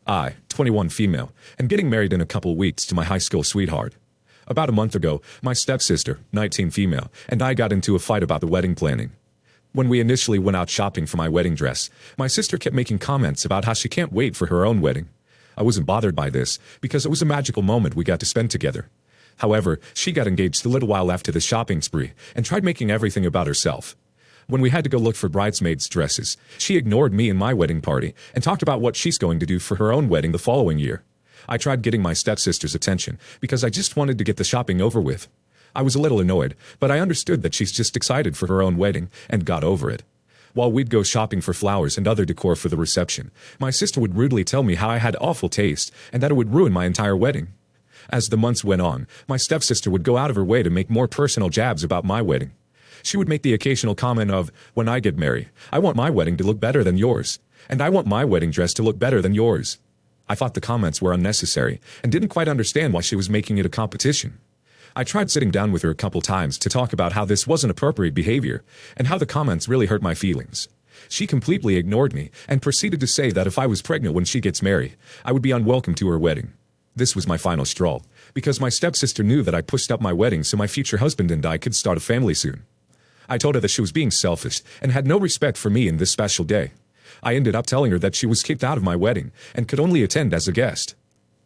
I, 21 female, am getting married in a couple weeks to my high school sweetheart. About a month ago, my stepsister, 19 female, and I got into a fight about the wedding planning. When we initially went out shopping for my wedding dress, my sister kept making comments about how she can't wait for her own wedding. I wasn't bothered by this, because it was a magical moment we got to spend together. However, she got engaged a little while after the shopping spree, and tried making everything about herself. When we had to go look for bridesmaids' dresses, she ignored me and my wedding party, and talked about what she's going to do for her own wedding the following year. I tried getting my stepsister's attention, because I just wanted to get the shopping over with. I was a little annoyed, but I understood that she's just excited for her own wedding, and got over it. While we'd go shopping for flowers and other decor for the reception, my sister would rudely tell me how I had awful taste, and that it would ruin my entire wedding. As the months went on, my stepsister would go out of her way to make more personal jabs about my wedding. She would make the occasional comment of, "When I get married, I want my wedding to look better than yours, and I want my wedding dress to look better than yours." I thought the comments were unnecessary, and didn't quite understand why she was making it a competition. I tried sitting down with her a couple times to talk about how this wasn't appropriate behavior, and how the comments really hurt my feelings. She completely ignored me, and proceeded to say that if I was pregnant when she gets married, I would be unwelcome to her wedding. This was my final straw, because my stepsister knew that I pushed up my wedding so my future husband and I could start a family soon. I told her that she was being selfish, and had no respect for me in this special day. I ended up telling her that she was kicked out of my wedding, and could only attend as a guest.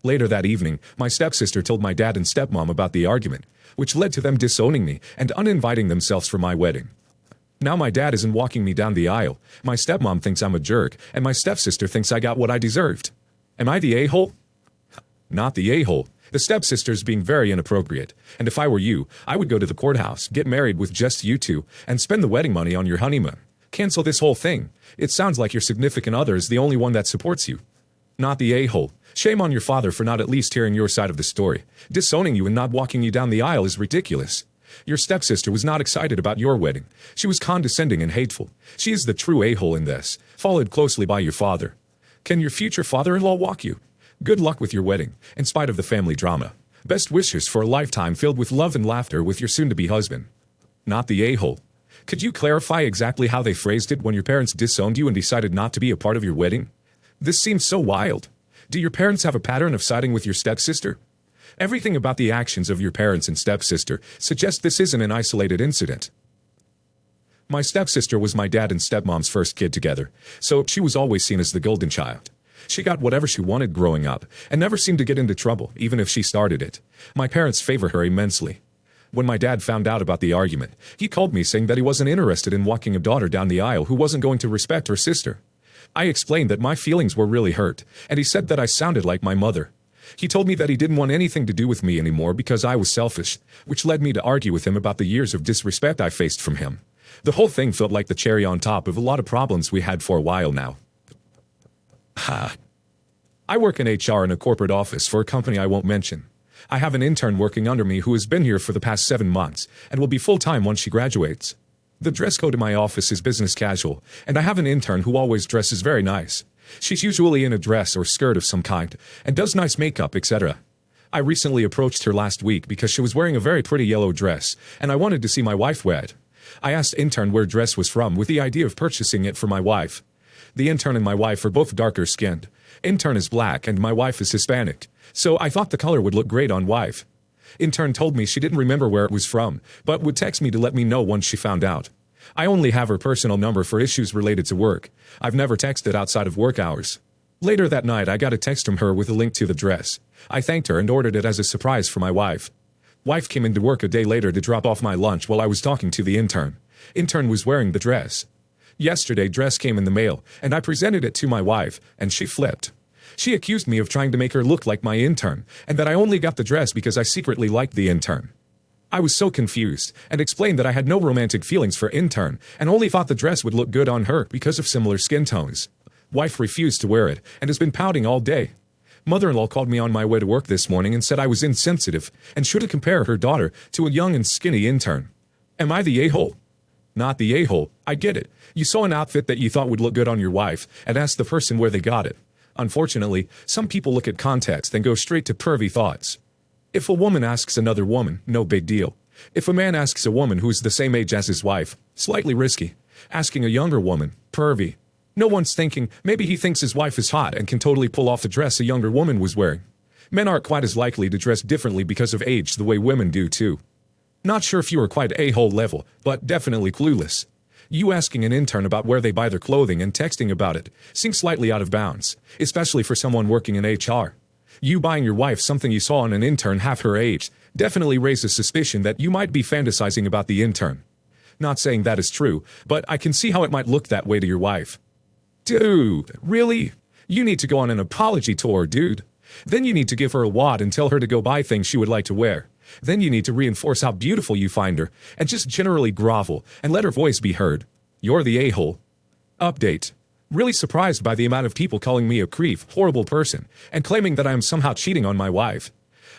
Later that evening, my stepsister told my dad and stepmom about the argument, which led to them disowning me and uninviting themselves for my wedding. Now my dad isn't walking me down the aisle, my stepmom thinks I'm a jerk, and my stepsister thinks I got what I deserved. Am I the a-hole? Not the a-hole. The stepsister's being very inappropriate, and if I were you, I would go to the courthouse, get married with just you two, and spend the wedding money on your honeymoon. Cancel this whole thing. It sounds like your significant other is the only one that supports you. Not the a-hole. Shame on your father for not at least hearing your side of the story. Disowning you and not walking you down the aisle is ridiculous. Your stepsister was not excited about your wedding. She was condescending and hateful. She is the true a-hole in this, followed closely by your father. Can your future father-in-law walk you? Good luck with your wedding, in spite of the family drama. Best wishes for a lifetime filled with love and laughter with your soon-to-be husband. Not the a-hole. Could you clarify exactly how they phrased it when your parents disowned you and decided not to be a part of your wedding? This seems so wild. Do your parents have a pattern of siding with your stepsister? Everything about the actions of your parents and stepsister suggests this isn't an isolated incident. My stepsister was my dad and stepmom's first kid together, so she was always seen as the golden child. She got whatever she wanted growing up, and never seemed to get into trouble, even if she started it. My parents favor her immensely. When my dad found out about the argument, he called me saying that he wasn't interested in walking a daughter down the aisle who wasn't going to respect her sister. I explained that my feelings were really hurt, and he said that I sounded like my mother. He told me that he didn't want anything to do with me anymore because I was selfish, which led me to argue with him about the years of disrespect I faced from him. The whole thing felt like the cherry on top of a lot of problems we had for a while now. I work in HR in a corporate office for a company I won't mention. I have an intern working under me who has been here for the past 7 months, and will be full-time once she graduates. The dress code in my office is business casual, and I have an intern who always dresses very nice. She's usually in a dress or skirt of some kind, and does nice makeup, etc. I recently approached her last week because she was wearing a very pretty yellow dress, and I wanted to see my wife wear it. I asked intern where dress was from with the idea of purchasing it for my wife. The intern and my wife are both darker skinned. Intern is black and my wife is Hispanic, so I thought the color would look great on wife. Intern told me she didn't remember where it was from, but would text me to let me know once she found out. I only have her personal number for issues related to work. I've never texted outside of work hours. Later that night, I got a text from her with a link to the dress. I thanked her and ordered it as a surprise for my wife. Wife came into work a day later to drop off my lunch while I was talking to the intern. Intern was wearing the dress. Yesterday, dress came in the mail, and I presented it to my wife, and she flipped. She accused me of trying to make her look like my intern, and that I only got the dress because I secretly liked the intern. I was so confused, and explained that I had no romantic feelings for intern, and only thought the dress would look good on her because of similar skin tones. Wife refused to wear it, and has been pouting all day. Mother-in-law called me on my way to work this morning and said I was insensitive, and shouldn't compare her daughter to a young and skinny intern. Am I the a-hole? Not the a-hole. I get it. You saw an outfit that you thought would look good on your wife, and asked the person where they got it. Unfortunately, some people look at context and go straight to pervy thoughts. If a woman asks another woman, no big deal. If a man asks a woman who's the same age as his wife, slightly risky. Asking a younger woman, pervy. No one's thinking, maybe he thinks his wife is hot and can totally pull off the dress a younger woman was wearing. Men aren't quite as likely to dress differently because of age the way women do too. Not sure if you are quite a-hole level, but definitely clueless. You asking an intern about where they buy their clothing and texting about it seems slightly out of bounds, especially for someone working in HR. You buying your wife something you saw on an intern half her age definitely raises suspicion that you might be fantasizing about the intern. Not saying that is true, but I can see how it might look that way to your wife. Dude, really? You need to go on an apology tour, dude. Then you need to give her a wad and tell her to go buy things she would like to wear. Then you need to reinforce how beautiful you find her, and just generally grovel and let her voice be heard. You're the a-hole. Update. Really surprised by the amount of people calling me a creep, horrible person, and claiming that I am somehow cheating on my wife.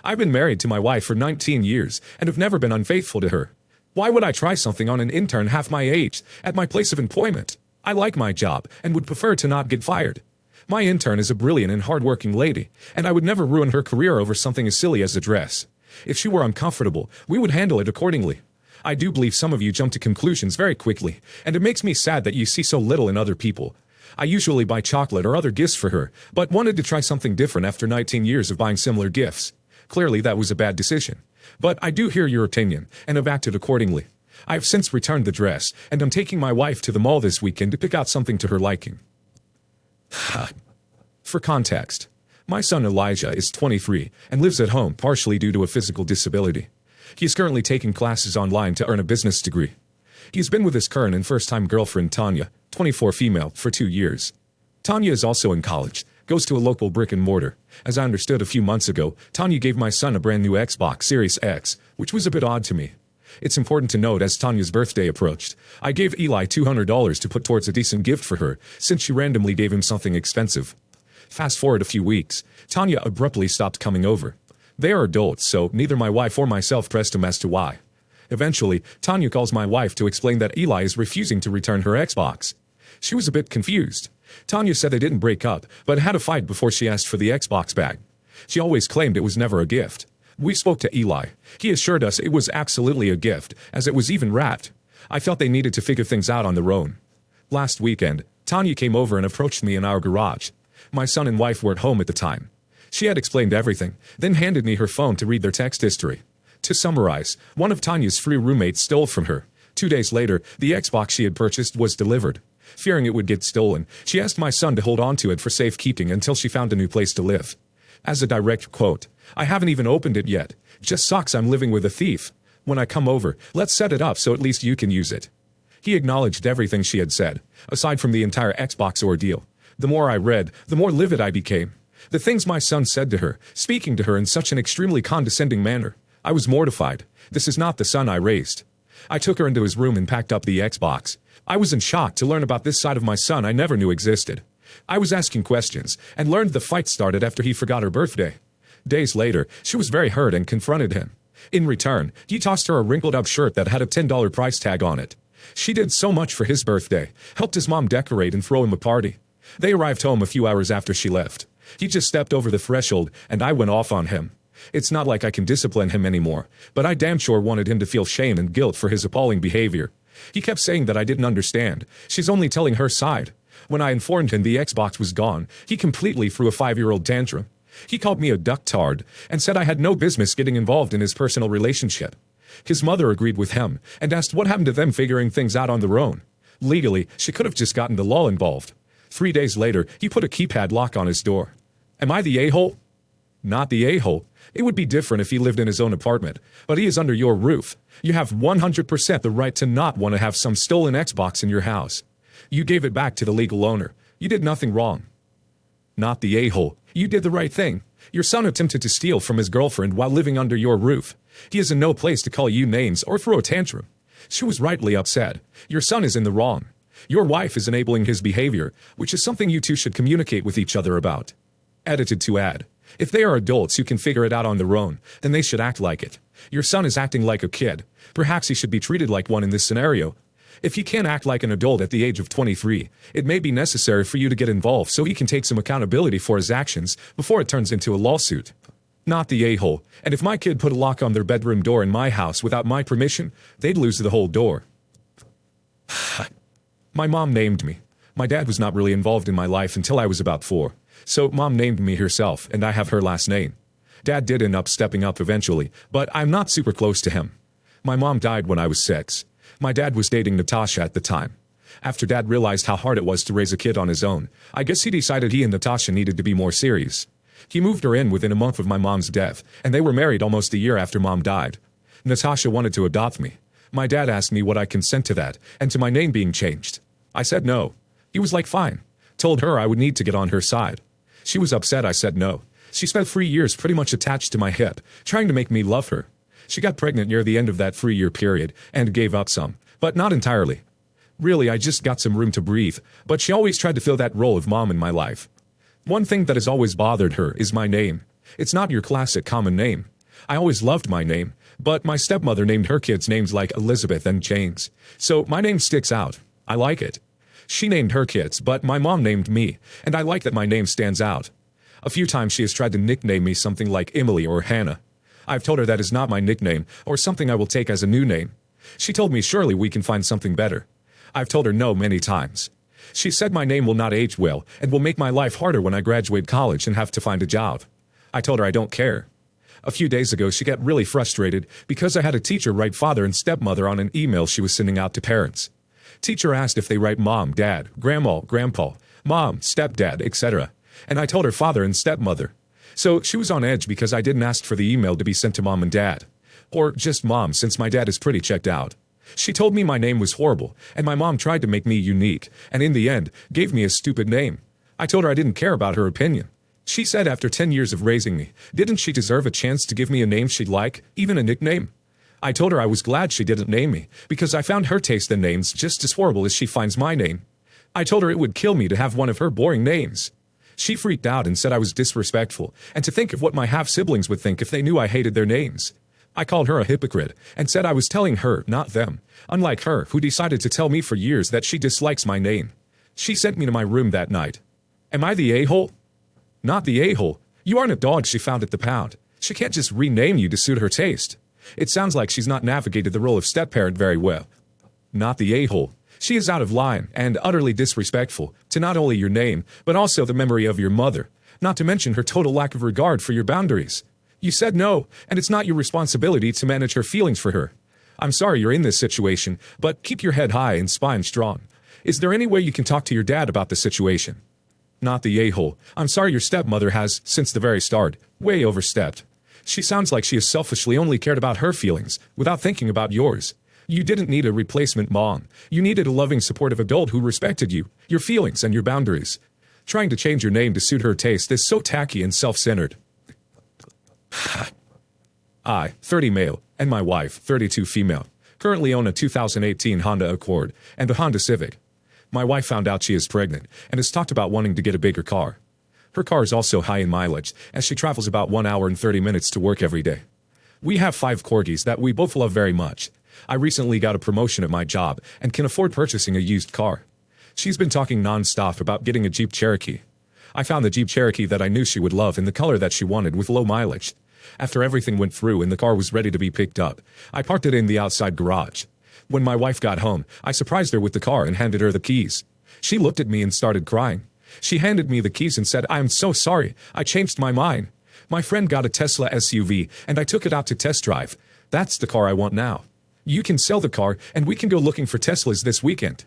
I've been married to my wife for 19 years and have never been unfaithful to her. Why would I try something on an intern half my age at my place of employment? I like my job and would prefer to not get fired. My intern is a brilliant and hardworking lady, and I would never ruin her career over something as silly as a dress. If she were uncomfortable, we would handle it accordingly. I do believe some of you jump to conclusions very quickly, and it makes me sad that you see so little in other people. I usually buy chocolate or other gifts for her, but wanted to try something different after 19 years of buying similar gifts. Clearly that was a bad decision. But I do hear your opinion, and have acted accordingly. I have since returned the dress, and I'm taking my wife to the mall this weekend to pick out something to her liking. For context, my son Elijah is 23 and lives at home partially due to a physical disability. He is currently taking classes online to earn a business degree. He's been with his current and first-time girlfriend Tanya, 24 female, for 2 years. Tanya is also in college, goes to a local brick and mortar. As I understood a few months ago, Tanya gave my son a brand new Xbox Series X, which was a bit odd to me. It's important to note as Tanya's birthday approached, I gave Eli $200 to put towards a decent gift for her, since she randomly gave him something expensive. Fast forward a few weeks, Tanya abruptly stopped coming over. They are adults, so neither my wife or myself pressed him as to why. Eventually, Tanya calls my wife to explain that Eli is refusing to return her Xbox. She was a bit confused. Tanya said they didn't break up, but had a fight before she asked for the Xbox back. She always claimed it was never a gift. We spoke to Eli. He assured us it was absolutely a gift, as it was even wrapped. I felt they needed to figure things out on their own. Last weekend, Tanya came over and approached me in our garage. My son and wife were at home at the time. She had explained everything, then handed me her phone to read their text history. To summarize, one of Tanya's free roommates stole from her. 2 days later, the Xbox she had purchased was delivered. Fearing it would get stolen, she asked my son to hold on to it for safekeeping until she found a new place to live. As a direct quote, "I haven't even opened it yet. Just sucks I'm living with a thief. When I come over, let's set it up so at least you can use it." He acknowledged everything she had said, aside from the entire Xbox ordeal. The more I read, the more livid I became. The things my son said to her, speaking to her in such an extremely condescending manner. I was mortified. This is not the son I raised. I took her into his room and packed up the Xbox. I was in shock to learn about this side of my son I never knew existed. I was asking questions, and learned the fight started after he forgot her birthday. Days later, she was very hurt and confronted him. In return, he tossed her a wrinkled-up shirt that had a $10 price tag on it. She did so much for his birthday, helped his mom decorate and throw him a party. They arrived home a few hours after she left. He just stepped over the threshold, and I went off on him. It's not like I can discipline him anymore, but I damn sure wanted him to feel shame and guilt for his appalling behavior. He kept saying that I didn't understand. She's only telling her side. When I informed him the Xbox was gone, he completely threw a 5-year-old tantrum. He called me a ducktard and said I had no business getting involved in his personal relationship. His mother agreed with him and asked what happened to them figuring things out on their own. Legally, she could have just gotten the law involved. 3 days later, he put a keypad lock on his door. Am I the a-hole? Not the a-hole. It would be different if he lived in his own apartment, but he is under your roof. You have 100% the right to not want to have some stolen Xbox in your house. You gave it back to the legal owner. You did nothing wrong. Not the a-hole. You did the right thing. Your son attempted to steal from his girlfriend while living under your roof. He is in no place to call you names or throw a tantrum. She was rightly upset. Your son is in the wrong. Your wife is enabling his behavior, which is something you two should communicate with each other about. Edited to add. If they are adults who can figure it out on their own, then they should act like it. Your son is acting like a kid. Perhaps he should be treated like one in this scenario. If he can't act like an adult at the age of 23, it may be necessary for you to get involved so he can take some accountability for his actions before it turns into a lawsuit. Not the a-hole. And if my kid put a lock on their bedroom door in my house without my permission, they'd lose the whole door. My mom named me. My dad was not really involved in my life until I was about 4. So mom named me herself, and I have her last name. Dad did end up stepping up eventually, but I'm not super close to him. My mom died when I was 6. My dad was dating Natasha at the time. After Dad realized how hard it was to raise a kid on his own, I guess he decided he and Natasha needed to be more serious. He moved her in within a month of my mom's death, and they were married almost a year after Mom died. Natasha wanted to adopt me. My dad asked me would I consent to that, and to my name being changed. I said no. He was like fine. Told her I would need to get on her side. She was upset I said no. She spent 3 years pretty much attached to my hip, trying to make me love her. She got pregnant near the end of that 3-year period, and gave up some, but not entirely. Really, I just got some room to breathe, but she always tried to fill that role of mom in my life. One thing that has always bothered her is my name. It's not your classic common name. I always loved my name, but my stepmother named her kids names like Elizabeth and James. So my name sticks out. I like it. She named her kids, but my mom named me, and I like that my name stands out. A few times she has tried to nickname me something like Emily or Hannah. I've told her that is not my nickname, or something I will take as a new name. She told me surely we can find something better. I've told her no many times. She said my name will not age well, and will make my life harder when I graduate college and have to find a job. I told her I don't care. A few days ago she got really frustrated because I had a teacher write father and stepmother on an email she was sending out to parents. Teacher asked if they write mom, dad, grandma, grandpa, mom, stepdad, etc. And I told her father and stepmother. So she was on edge because I didn't ask for the email to be sent to mom and dad. Or just mom, since my dad is pretty checked out. She told me my name was horrible, and my mom tried to make me unique, and in the end, gave me a stupid name. I told her I didn't care about her opinion. She said after 10 years of raising me, didn't she deserve a chance to give me a name she'd like, even a nickname? I told her I was glad she didn't name me, because I found her taste in names just as horrible as she finds my name. I told her it would kill me to have one of her boring names. She freaked out and said I was disrespectful, and to think of what my half-siblings would think if they knew I hated their names. I called her a hypocrite, and said I was telling her, not them, unlike her, who decided to tell me for years that she dislikes my name. She sent me to my room that night. Am I the a-hole? Not the a-hole. You aren't a dog she found at the pound. She can't just rename you to suit her taste. It sounds like she's not navigated the role of step-parent very well. Not the a-hole. She is out of line and utterly disrespectful to not only your name, but also the memory of your mother, not to mention her total lack of regard for your boundaries. You said no, and it's not your responsibility to manage her feelings for her. I'm sorry you're in this situation, but keep your head high and spine strong. Is there any way you can talk to your dad about the situation? Not the a-hole. I'm sorry your stepmother has, since the very start, way overstepped. She sounds like she has selfishly only cared about her feelings, without thinking about yours. You didn't need a replacement mom. You needed a loving, supportive adult who respected you, your feelings, and your boundaries. Trying to change your name to suit her taste is so tacky and self-centered. I, 30 male, and my wife, 32 female, currently own a 2018 Honda Accord and a Honda Civic. My wife found out she is pregnant and has talked about wanting to get a bigger car. Her car is also high in mileage, as she travels about 1 hour and 30 minutes to work every day. We have 5 corgis that we both love very much. I recently got a promotion at my job and can afford purchasing a used car. She's been talking non-stop about getting a Jeep Cherokee. I found the Jeep Cherokee that I knew she would love in the color that she wanted with low mileage. After everything went through and the car was ready to be picked up, I parked it in the outside garage. When my wife got home, I surprised her with the car and handed her the keys. She looked at me and started crying. She handed me the keys and said, "I am so sorry. I changed my mind. My friend got a Tesla SUV and I took it out to test drive. That's the car I want now. You can sell the car and we can go looking for Teslas this weekend."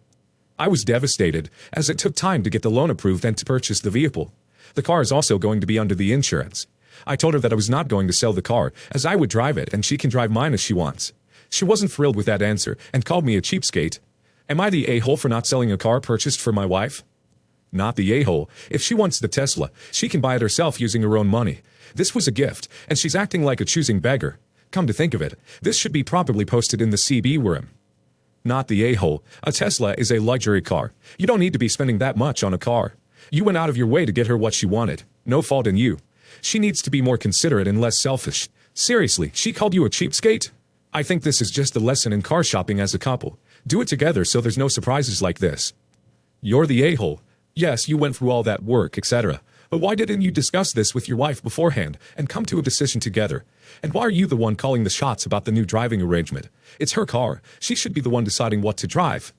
I was devastated, as it took time to get the loan approved and to purchase the vehicle. The car is also going to be under the insurance. I told her that I was not going to sell the car, as I would drive it and she can drive mine as she wants. She wasn't thrilled with that answer and called me a cheapskate. Am I the a-hole for not selling a car purchased for my wife? Not the a-hole. If she wants the Tesla, she can buy it herself using her own money. This was a gift, and she's acting like a choosing beggar. Come to think of it, this should be properly posted in the CB room. Not the a-hole. A Tesla is a luxury car. You don't need to be spending that much on a car. You went out of your way to get her what she wanted. No fault in you. She needs to be more considerate and less selfish. Seriously, she called you a cheapskate? I think this is just a lesson in car shopping as a couple. Do it together so there's no surprises like this. You're the a-hole. Yes, you went through all that work, etc. But why didn't you discuss this with your wife beforehand and come to a decision together? And why are you the one calling the shots about the new driving arrangement? It's her car. She should be the one deciding what to drive.